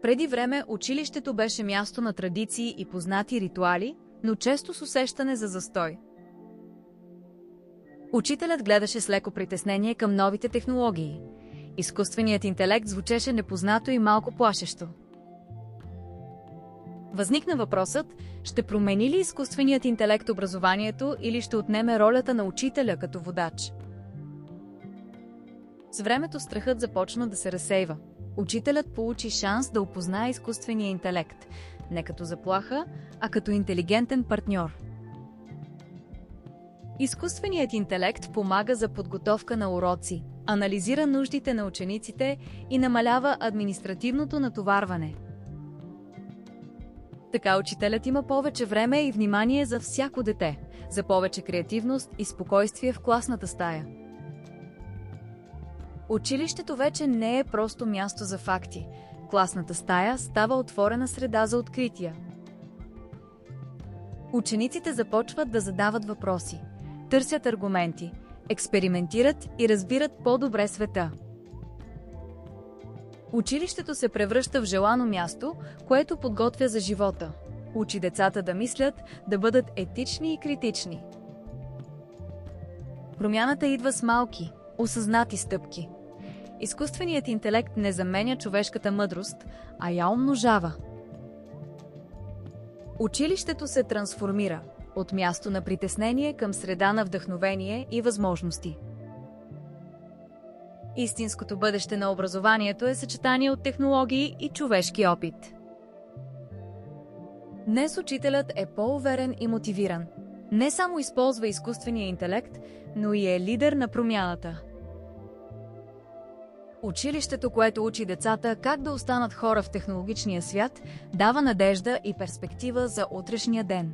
Преди време училището беше място на традиции и познати ритуали, но често с усещане за застой. Учителят гледаше с леко притеснение към новите технологии. Изкуственият интелект звучеше непознато и малко плашещо. Възникна въпросът, ще промени ли изкуственият интелект образованието или ще отнеме ролята на учителя като водач? С времето страхът започна да се разсейва. Учителят получи шанс да опознае изкуствения интелект, не като заплаха, а като интелигентен партньор. Изкуственият интелект помага за подготовка на уроци, анализира нуждите на учениците и намалява административното натоварване. Така учителят има повече време и внимание за всяко дете, за повече креативност и спокойствие в класната стая. Училището вече не е просто място за факти. Класната стая става отворена среда за открития. Учениците започват да задават въпроси, търсят аргументи, експериментират и разбират по-добре света. Училището се превръща в желано място, което подготвя за живота. Учи децата да мислят, да бъдат етични и критични. Промяната идва с малки, осъзнати стъпки. Изкуственият интелект не заменя човешката мъдрост, а я умножава. Училището се трансформира от място на притеснение към среда на вдъхновение и възможности. Истинското бъдеще на образованието е съчетание от технологии и човешки опит. Днес учителят е по-уверен и мотивиран. Не само използва изкуствения интелект, но и е лидер на промяната. Училището, което учи децата как да останат хора в технологичния свят, дава надежда и перспектива за утрешния ден.